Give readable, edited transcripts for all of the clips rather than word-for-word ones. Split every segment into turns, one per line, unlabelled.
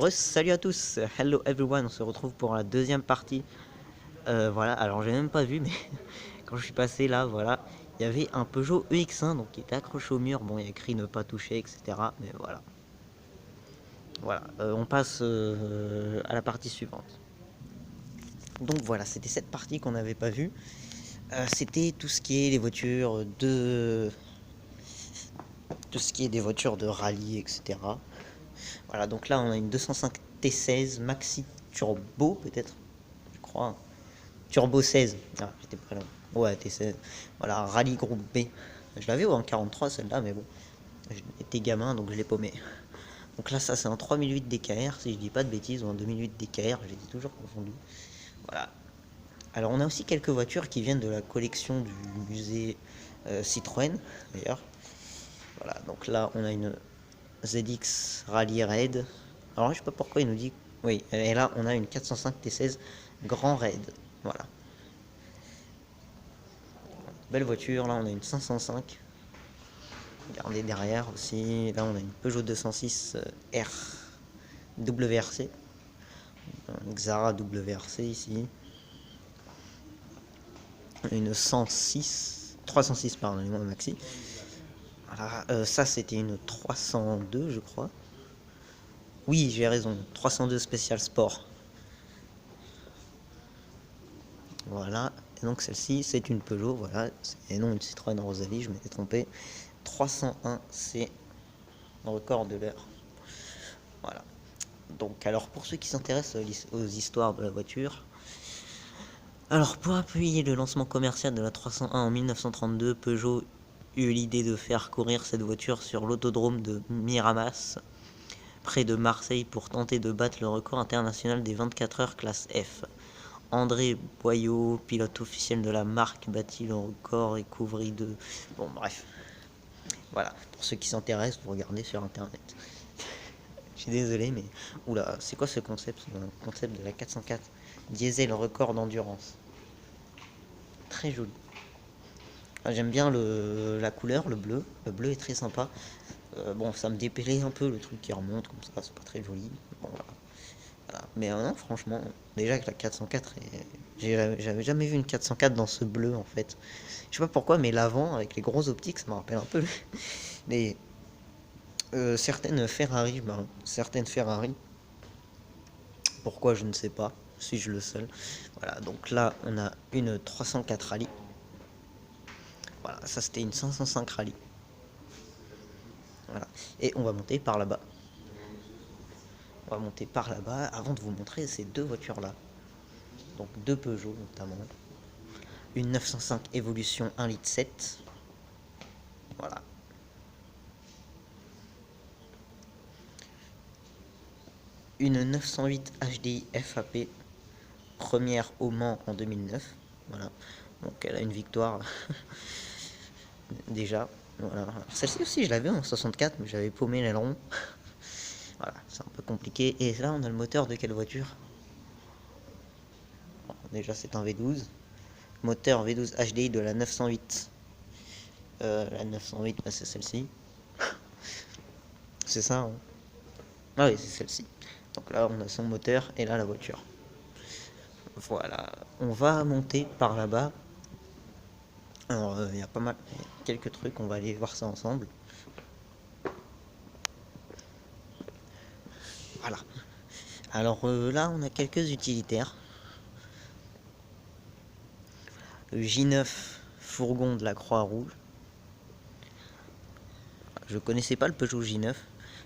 Salut à tous, hello everyone, on se retrouve pour la deuxième partie. Voilà, alors j'ai même pas vu, mais quand je suis passé là, voilà, il y avait un Peugeot EX1 donc qui était accroché au mur. Bon, il y a écrit ne pas toucher, etc. Mais voilà, on passe à la partie suivante. Donc voilà, c'était cette partie qu'on n'avait pas vue. C'était tout ce qui est les voitures de, tout ce qui est des voitures de rallye, etc. Voilà, donc là on a une 205 T16 Maxi Turbo peut-être, je crois. Turbo 16. Ah, j'étais prêt là. Ouais, T16. Voilà, Rallye Groupe B. Je l'avais en 43 celle-là, mais bon. J'étais gamin, donc je l'ai paumé. Donc là, ça, c'est un 3008 DKR, si je dis pas de bêtises, ou un 2008 DKR, j'ai toujours confondu. Voilà. Alors, on a aussi quelques voitures qui viennent de la collection du musée Citroën, d'ailleurs. Voilà, donc là, on a une ZX Rally Raid. Alors, je sais pas pourquoi il nous dit. Oui, et là, on a une 405 T16 Grand Raid. Voilà. Belle voiture, là on a une 505. Regardez derrière aussi, là on a une Peugeot 206 R WRC. Un Xara WRC ici. Une 106, 306 pardonnez-moi maxi. Voilà, ça c'était une 302 je crois. Oui j'ai raison, 302 spécial sport. Voilà, et donc celle-ci c'est une Peugeot, voilà, et non une Citroën Rosalie, je m'étais trompé. 301 c'est le record de l'heure. Voilà. Donc, alors pour ceux qui s'intéressent aux histoires de la voiture, alors pour appuyer le lancement commercial de la 301 en 1932, Peugeot eut l'idée de faire courir cette voiture sur l'autodrome de Miramas, près de Marseille, pour tenter de battre le record international des 24 heures classe F. André Boyau, pilote officiel de la marque, battit le record et couvrit de... Bon bref, voilà, pour ceux qui s'intéressent, vous regardez sur internet. Je suis désolé, mais... Oula, c'est quoi ce concept? Le concept de la 404 diesel record d'endurance. Très joli. J'aime bien la couleur, le bleu. Le bleu est très sympa. Bon, ça me dépêlait un peu le truc qui remonte comme ça, c'est pas très joli. Bon, voilà. Voilà. Mais non, franchement, déjà que la 404, j'avais jamais vu une 404 dans ce bleu en fait. Je sais pas pourquoi, mais l'avant avec les gros optiques, ça me rappelle un peu les certaines Ferrari. Certaines Ferrari. Pourquoi, je ne sais pas. Suis-je le seul? Voilà, donc là, on a une 304 Rallye. Voilà, ça c'était une 505 Rallye. Voilà. Et on va monter par là-bas. On va monter par là-bas avant de vous montrer ces deux voitures-là. Donc deux Peugeot notamment. Une 905 Evolution 1,7 litre. Voilà. Une 908 HDI FAP. Première au Mans en 2009. Voilà. Donc elle a une victoire déjà. Voilà. Celle-ci aussi je l'avais en 64 mais j'avais paumé l'aileron. Voilà, c'est un peu compliqué. Et là on a le moteur de quelle voiture? Bon, déjà c'est un V12. Moteur V12 HDI de la 908. La 908, bah, c'est celle-ci. C'est ça, hein? Ah oui, c'est celle-ci. Donc là, on a son moteur et là, la voiture. Voilà. On va monter par là-bas. Alors, il y a pas mal, quelques trucs. On va aller voir ça ensemble. Voilà. Alors là, on a quelques utilitaires. Le J9 fourgon de la Croix-Rouge. Je connaissais pas le Peugeot J9.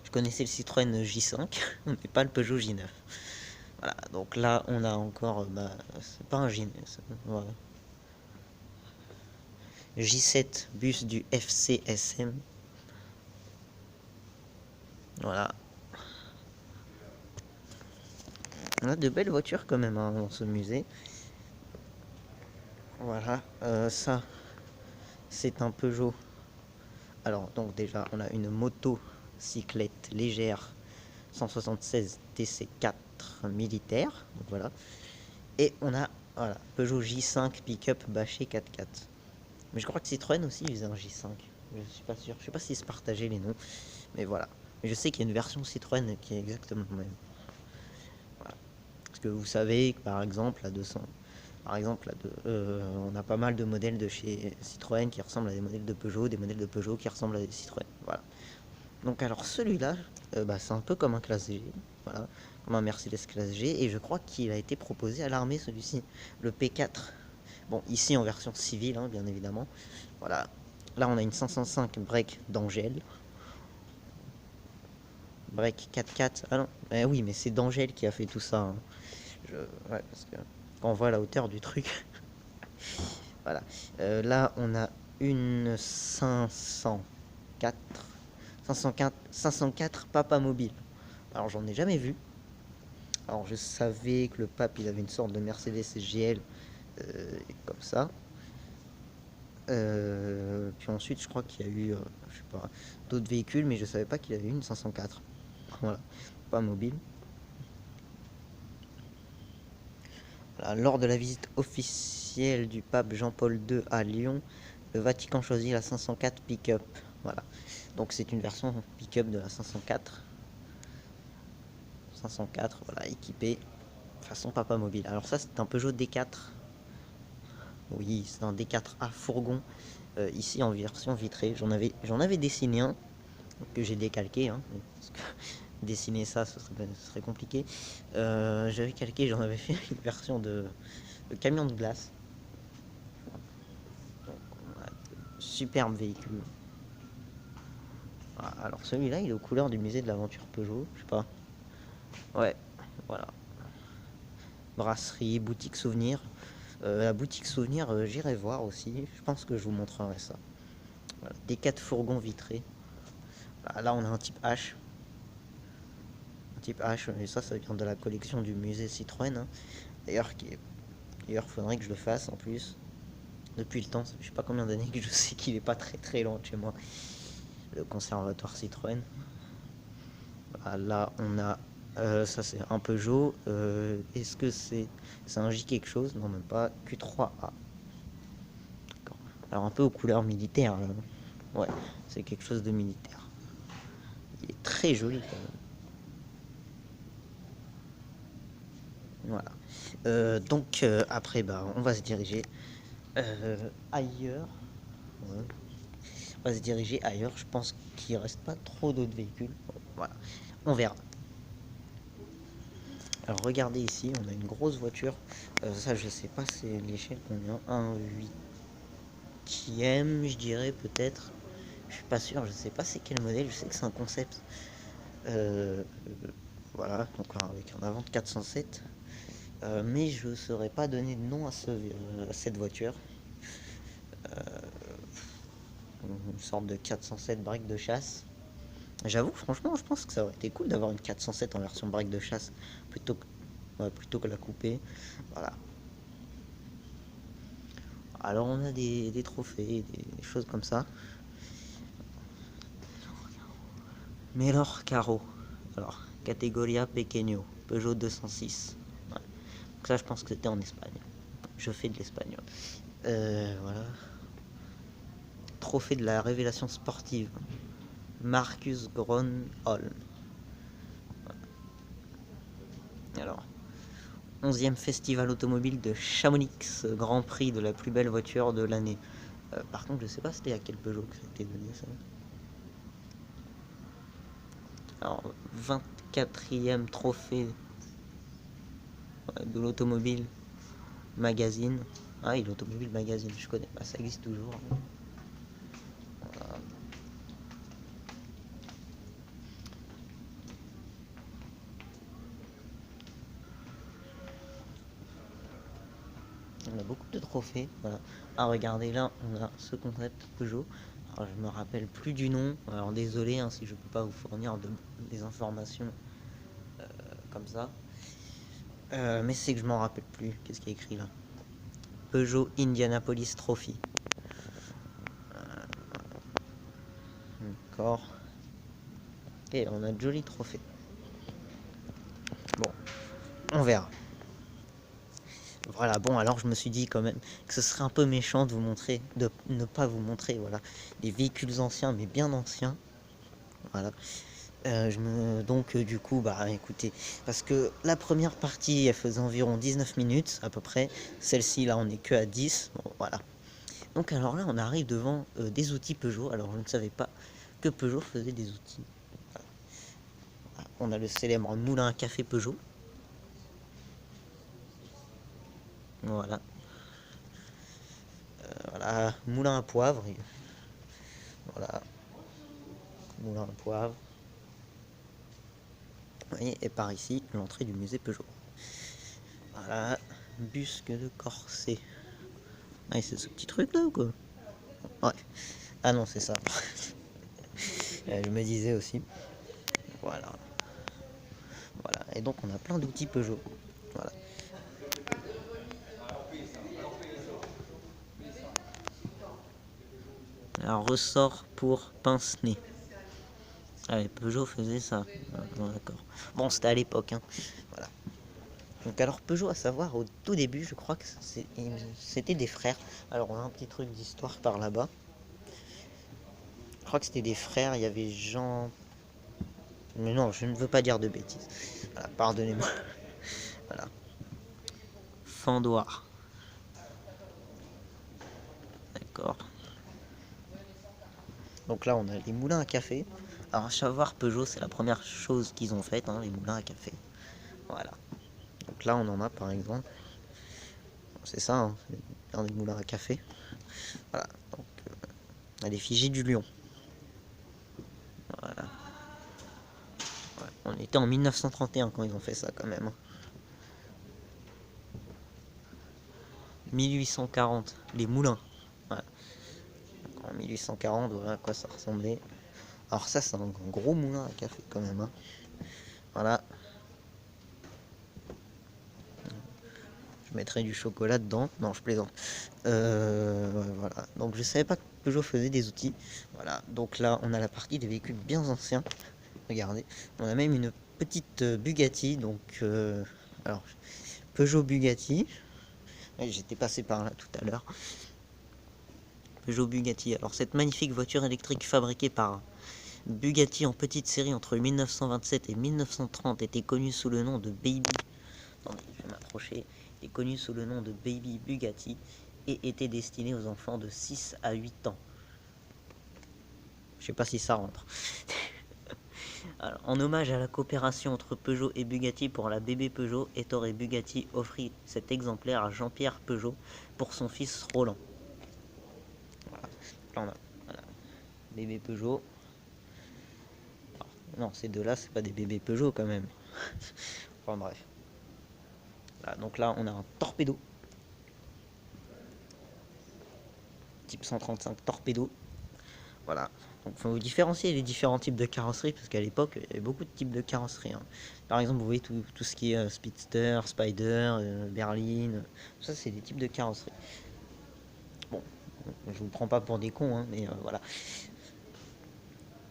Je connaissais le Citroën J5, mais pas le Peugeot J9. Voilà, donc là on a encore, c'est pas un J9, ouais. J7 bus du FCSM. Voilà. On a de belles voitures quand même hein, dans ce musée. Voilà, ça c'est un Peugeot. Alors donc déjà on a une motocyclette légère 176 TC4 militaire. Donc voilà. Et on a voilà, Peugeot J5 pick-up bâché 4x4. Mais je crois que Citroën aussi faisait un J5. Je suis pas sûr. Je sais pas s'ils se partageaient les noms. Mais voilà. Mais je sais qu'il y a une version Citroën qui est exactement la même. Parce que vous savez que par exemple à 200, par exemple on a pas mal de modèles de chez Citroën qui ressemblent à des modèles de Peugeot, des modèles de Peugeot qui ressemblent à des Citroën. Voilà. Donc alors celui-là, c'est un peu comme un classe G, voilà, comme un Mercedes classe G, et je crois qu'il a été proposé à l'armée celui-ci, le P4. Bon, ici en version civile, hein, bien évidemment. Voilà. Là, on a une 505 break d'Angèle. Break 4x4. Ah non, oui, mais c'est d'Angèle qui a fait tout ça, hein. Ouais, parce que quand on voit la hauteur du truc. Voilà. Là, on a une 504. 504 Papa Mobile. Alors, j'en ai jamais vu. Alors, je savais que le pape, il avait une sorte de Mercedes GL comme ça. Puis ensuite, je crois qu'il y a eu, je sais pas, d'autres véhicules, mais je savais pas qu'il avait eu une 504. Voilà, pas mobile. Voilà, lors de la visite officielle du pape Jean-Paul II à Lyon, le Vatican choisit la 504 pick-up. Voilà, donc c'est une version pick-up de la 504. 504, voilà, équipée façon papa mobile. Alors ça, c'est un Peugeot D4. Oui, c'est un D4A fourgon. Ici en version vitrée. J'en avais dessiné un que j'ai décalqué, hein, parce que dessiner ça, ce serait compliqué. J'avais calqué, j'en avais fait une version de camion de glace. Donc, superbe véhicule. Alors celui-là, il est aux couleurs du musée de l'aventure Peugeot, je sais pas. Ouais, voilà. Brasserie, boutique souvenir. La boutique souvenir, j'irai voir aussi. Je pense que je vous montrerai ça. Voilà. Des 4 fourgons vitrés. Là, on a un type H. Un type H, et ça vient de la collection du musée Citroën, hein. D'ailleurs, faudrait que je le fasse en plus. Depuis le temps, je sais pas combien d'années que je sais qu'il est pas très très loin de chez moi. Le conservatoire Citroën. Là, on a ça, c'est un Peugeot. Est-ce que c'est un J quelque chose? Non, même pas. Q3A. D'accord. Alors un peu aux couleurs militaires, là. Ouais, c'est quelque chose de militaire. Il est très joli quand même. Voilà. Donc après, on va se diriger ailleurs. Ouais. On va se diriger ailleurs. Je pense qu'il reste pas trop d'autres véhicules. Voilà, on verra. Alors regardez ici, on a une grosse voiture. Ça, je sais pas, c'est l'échelle combien? Un huitième, je dirais peut-être. Je suis pas sûr, je sais pas c'est quel modèle. Je sais que c'est un concept. Voilà, donc avec un avant de 407. Mais je ne saurais pas donner de nom à cette voiture. Une sorte de 407 break de chasse. J'avoue, franchement, je pense que ça aurait été cool d'avoir une 407 en version break de chasse plutôt que la coupée. Voilà. Alors on a des trophées, des choses comme ça. Melor Caro. Alors, Categoria Pequeño, Peugeot 206. Ouais. Donc ça, je pense que c'était en Espagne. Je fais de l'espagnol. Voilà. Trophée de la révélation sportive. Marcus Gronholm. Alors, 11e festival automobile de Chamonix, Grand Prix de la plus belle voiture de l'année. Par contre, je sais pas c'était à quel Peugeot que c'était donné ça. Alors, 24e trophée de l'automobile magazine. Ah oui, l'automobile magazine, je connais. Ça existe toujours. On a beaucoup de trophées. Voilà. Ah, regardez là, on a ce concept Peugeot. Alors, je me rappelle plus du nom. Alors désolé si je peux pas vous fournir des informations comme ça. Mais c'est que je m'en rappelle plus. Qu'est-ce qui est écrit là? Peugeot Indianapolis Trophy. D'accord. Et on a de jolis trophées. Bon, on verra. Voilà, bon, alors je me suis dit quand même que ce serait un peu méchant de vous montrer, de ne pas vous montrer, voilà, des véhicules anciens, mais bien anciens. Voilà. Du coup, bah écoutez, parce que la première partie, elle faisait environ 19 minutes à peu près. Celle-ci, là, on est que à 10. Bon, voilà. Donc alors là, on arrive devant des outils Peugeot. Alors je ne savais pas que Peugeot faisait des outils. Voilà. On a le célèbre moulin à café Peugeot. Voilà. Voilà. Moulin à poivre. Voilà. Moulin à poivre. Et par ici, l'entrée du musée Peugeot. Voilà. Busque de Corset. Ah, c'est ce petit truc là ou quoi? Ouais. Ah non, c'est ça. Je me disais aussi. Voilà. Voilà. Et donc on a plein d'outils Peugeot. Voilà. Un ressort pour pince-nez. Ah, les Peugeot faisait ça. Ah, bon, d'accord. Bon, c'était à l'époque. Hein. Voilà. Donc alors Peugeot, à savoir, au tout début, je crois que c'était des frères. Alors on a un petit truc d'histoire par là-bas. Je crois que c'était des frères. Il y avait Jean. Mais non, je ne veux pas dire de bêtises. Voilà, pardonnez-moi. Voilà. Fendoir. D'accord. Donc là, on a les moulins à café. Alors, à savoir, Peugeot, c'est la première chose qu'ils ont faite, hein, les moulins à café. Voilà. Donc là, on en a par exemple. C'est ça, hein, des moulins à café. Voilà. Donc, on a l'effigie du lion. Voilà. Ouais. On était en 1931 quand ils ont fait ça, quand même. 1840, les moulins. Voilà. Donc, en 1840, voilà à quoi ça ressemblait. Alors ça, c'est un gros moulin à café quand même. Hein. Voilà. Je mettrai du chocolat dedans. Non, je plaisante. Voilà. Donc je savais pas que Peugeot faisait des outils. Voilà. Donc là, on a la partie des véhicules bien anciens. Regardez. On a même une petite Bugatti. Donc, alors, Peugeot Bugatti. Ouais, j'étais passé par là tout à l'heure. Peugeot Bugatti. Alors cette magnifique voiture électrique fabriquée par Bugatti en petite série entre 1927 et 1930 était connue sous le nom de Baby. Attendez, je vais m'approcher. Est connue sous le nom de Baby Bugatti et était destinée aux enfants de 6 à 8 ans. Je sais pas si ça rentre. Alors, en hommage à la coopération entre Peugeot et Bugatti pour la bébé Peugeot, Ettore Bugatti offrit cet exemplaire à Jean-Pierre Peugeot pour son fils Roland. Voilà. Là, on a voilà. Bébé Peugeot. Alors, non, ces deux-là, c'est pas des bébés Peugeot quand même. Enfin bref. Voilà, donc là, on a un torpedo. Type 135 torpedo. Voilà. Donc il faut différencier les différents types de carrosseries parce qu'à l'époque, il y avait beaucoup de types de carrosseries. Hein. Par exemple, vous voyez tout ce qui est Speedster, Spider, Berline, tout ça c'est des types de carrosseries. Bon, je vous prends pas pour des cons, hein, mais voilà.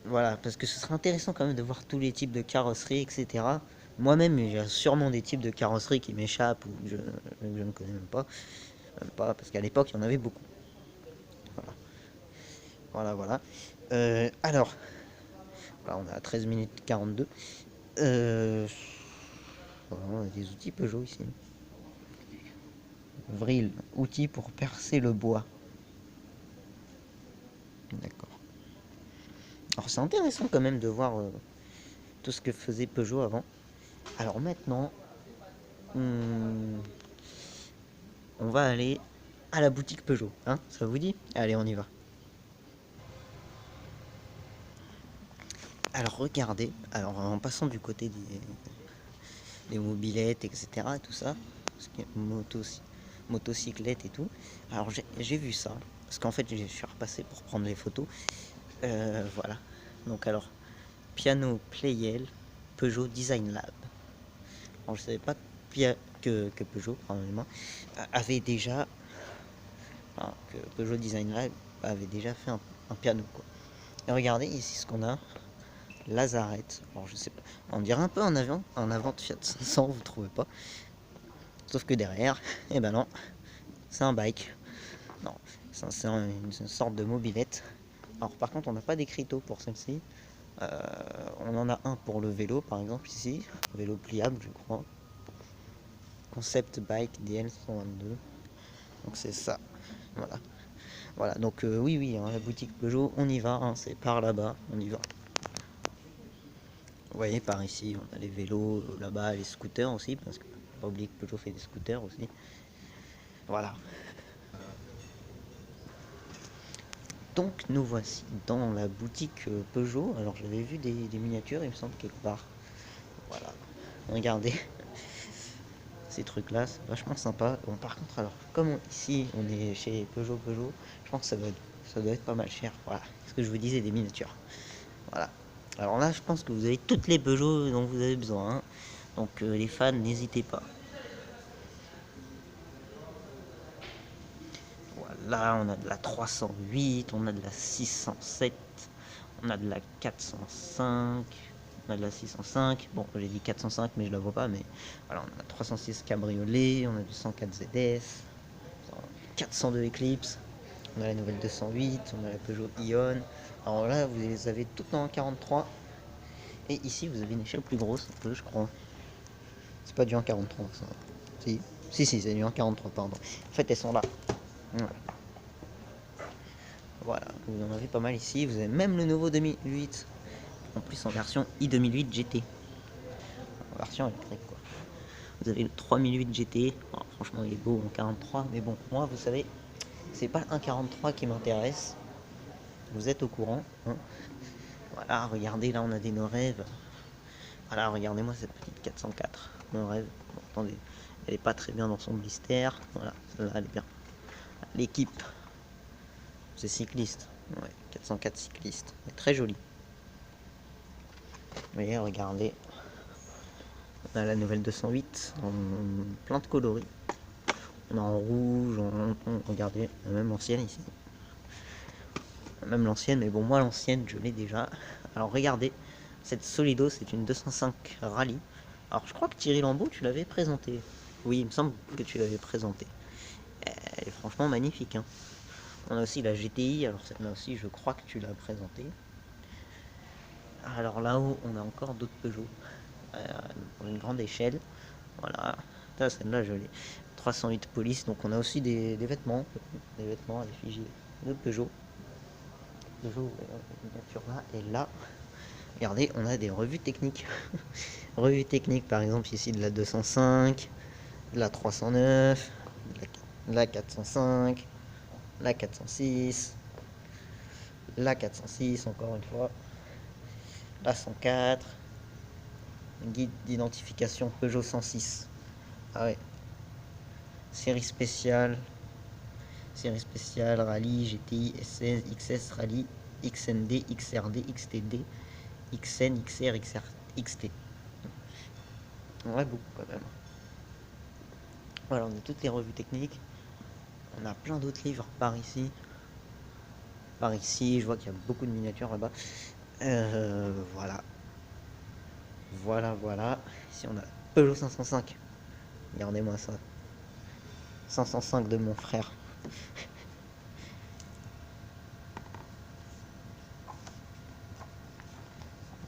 Voilà, parce que ce serait intéressant quand même de voir tous les types de carrosseries, etc. Moi-même, il y a sûrement des types de carrosseries qui m'échappent ou que je ne connais même pas. Même pas, parce qu'à l'époque, il y en avait beaucoup. Voilà, voilà, voilà. Alors, voilà, on est à 13 minutes 42. Voilà, on a des outils Peugeot ici. Vril, outils pour percer le bois. D'accord. Alors c'est intéressant quand même de voir tout ce que faisait Peugeot avant. Alors maintenant, on va aller à la boutique Peugeot. Hein, ça vous dit? Allez, on y va. Alors regardez, alors en passant du côté des mobylettes, etc. Tout ça, ce qui est motocyclette et tout. Alors j'ai vu ça, parce qu'en fait je suis repassé pour prendre les photos. Voilà. Donc alors, piano Playel Peugeot Design Lab. Alors je savais pas que Peugeot probablement avait déjà, enfin, que Peugeot Design Lab avait déjà fait un piano quoi. Et regardez ici ce qu'on a. Lazarette. Alors je sais pas. On dirait un peu en avant de Fiat 500, vous trouvez pas? Sauf que derrière, eh ben non, c'est un bike. Non, c'est une sorte de mobilette. Alors par contre, on n'a pas d'écriteau pour celle-ci. On en a un pour le vélo, par exemple, ici. Vélo pliable, je crois. Concept Bike DL 122. Donc c'est ça. Voilà. Voilà, donc oui, oui, hein, la boutique Peugeot, on y va, hein, c'est par là-bas, on y va. Vous voyez, par ici, on a les vélos, là-bas, les scooters aussi, parce que faut pas oublier que Peugeot fait des scooters aussi. Voilà. Donc nous voici dans la boutique Peugeot. Alors j'avais vu des miniatures, il me semble, quelque part. Voilà. Regardez. Ces trucs là, c'est vachement sympa. Bon, par contre, alors, comme ici on est chez Peugeot, je pense que ça doit être pas mal cher. Voilà, ce que je vous disais des miniatures. Voilà. Alors là, je pense que vous avez toutes les Peugeot dont vous avez besoin, hein. Donc les fans, n'hésitez pas. Voilà, on a de la 308, on a de la 607, on a de la 405, on a de la 605. Bon, j'ai dit 405, mais je la vois pas. Mais voilà, on a la 306 Cabriolet, on a du 104 ZS, 402 Eclipse, on a la nouvelle 208, on a la Peugeot Ion. Alors là, vous les avez toutes en 43. Et ici, vous avez une échelle plus grosse, un peu, je crois. C'est pas du 1,43, ça. Si, c'est du 1,43, pardon. En fait, elles sont là. Voilà, vous en avez pas mal ici. Vous avez même le nouveau 2008. En plus, en version i2008 GT. En version électrique, quoi. Vous avez le 3008 GT. Oh, franchement, il est beau en 43. Mais bon, moi, vous savez, c'est pas un 43 qui m'intéresse. Vous êtes au courant, hein. Voilà, regardez, là, on a des nos rêves. Voilà, regardez-moi cette petite 404. Mon rêve. Bon, attendez, elle est pas très bien dans son blister. Voilà, celle-là, elle est bien. L'équipe, c'est cycliste. Ouais, 404 cycliste. Elle est très jolie. Vous voyez, regardez. On a la nouvelle 208 en plein de coloris. On a en rouge, regardez, même l'ancienne ici. Même l'ancienne, mais bon, moi l'ancienne, je l'ai déjà. Alors regardez, cette Solido, c'est une 205 Rallye. Alors je crois que Thierry Lambeau, tu l'avais présenté. Oui, il me semble que tu l'avais présenté. Elle est franchement magnifique, hein. On a aussi la GTI, alors celle-là aussi, je crois que tu l'as présentée. Alors là-haut, on a encore d'autres Peugeot. Pour une grande échelle. Voilà. Ça, celle-là, je l'ai. 308 police. Donc on a aussi des vêtements. Des vêtements à l'effigie de Peugeot. Peugeot, miniature là. Et là, regardez, on a des revues techniques. Revues techniques, par exemple, ici de la 205, de la 309, de la 405, la 406, la 406, encore une fois, la 104, guide d'identification Peugeot 106. Ah ouais. Série spéciale, Rallye, GTI, S16, XS, Rallye, XND, XRD, XTD, XN, XR, XR, XT. On a beaucoup quand même. Voilà, on a toutes les revues techniques. On a plein d'autres livres par ici. Par ici, je vois qu'il y a beaucoup de miniatures là-bas. Voilà. Voilà. Ici, on a Peugeot 505. Regardez-moi ça. 505 de mon frère.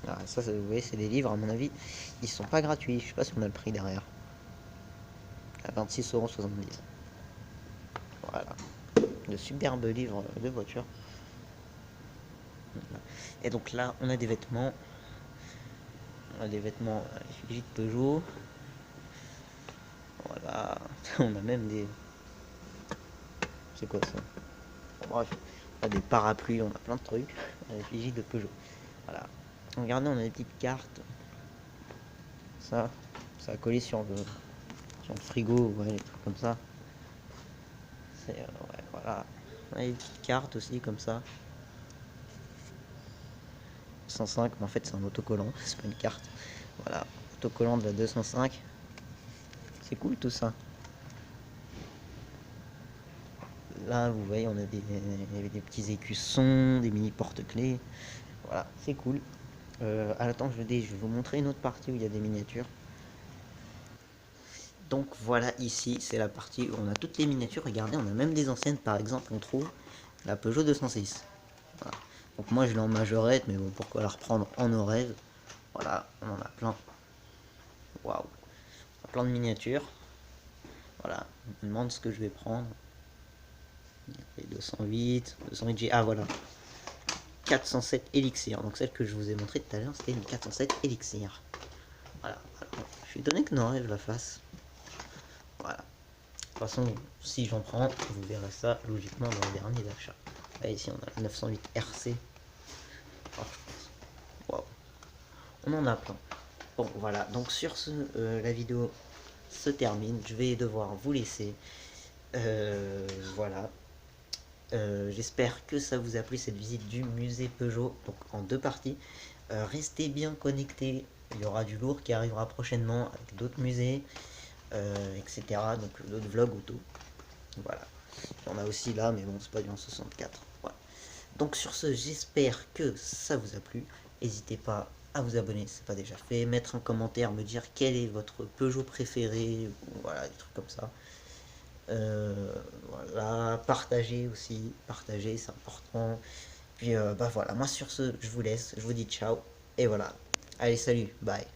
Ah, ça, vous voyez, c'est des livres, à mon avis, ils sont pas gratuits. Je sais pas si on a le prix derrière. À 26,70 €. Voilà. De superbes livres de voiture. Voilà. Et donc là, on a des vêtements. On a des vêtements à l'effigie de Peugeot. Voilà. On a même des... C'est quoi ça? Bref. On a des parapluies, on a plein de trucs à l'effigie de Peugeot. Voilà. Regardez, on a des petites cartes. Ça a collé sur le frigo, ouais, des trucs comme ça. C'est, ouais, voilà. On a des petites cartes aussi, comme ça. 205, mais en fait, c'est un autocollant, c'est pas une carte. Voilà, autocollant de la 205. C'est cool tout ça. Là, vous voyez, on a des petits écussons, des mini porte-clés. Voilà, c'est cool. Attends, je vais vous montrer une autre partie où il y a des miniatures. Donc voilà, ici, c'est la partie où on a toutes les miniatures. Regardez, on a même des anciennes, par exemple, on trouve la Peugeot 206. Voilà. Donc moi je l'ai en majorette, mais bon, pourquoi la reprendre en Orève? Voilà, on en a plein. Waouh, plein de miniatures. Voilà, on me demande ce que je vais prendre. 208, 208G, ah voilà, 407 élixirs. Donc celle que je vous ai montré tout à l'heure, c'était une 407 élixirs. Voilà, voilà. Je suis étonné que Norève la fasse. Voilà. De toute façon, si j'en prends, vous verrez ça logiquement dans les derniers achats. Là, ici, on a le 908 RC. Oh, je pense. Waouh. On en a plein. Bon, voilà. Donc, sur ce, la vidéo se termine. Je vais devoir vous laisser. Voilà. J'espère que ça vous a plu cette visite du musée Peugeot, donc en 2 parties. Restez bien connectés, il y aura du lourd qui arrivera prochainement avec d'autres musées, etc. Donc d'autres vlogs auto. Voilà. Il y en a aussi là, mais bon, c'est pas du 164. Voilà. Donc sur ce, j'espère que ça vous a plu. N'hésitez pas à vous abonner si ce n'est pas déjà fait, mettre un commentaire, me dire quel est votre Peugeot préféré, voilà, des trucs comme ça. Voilà, partager aussi, partager c'est important. Puis bah voilà, moi sur ce, je vous laisse, je vous dis ciao, et voilà. Allez, salut, bye.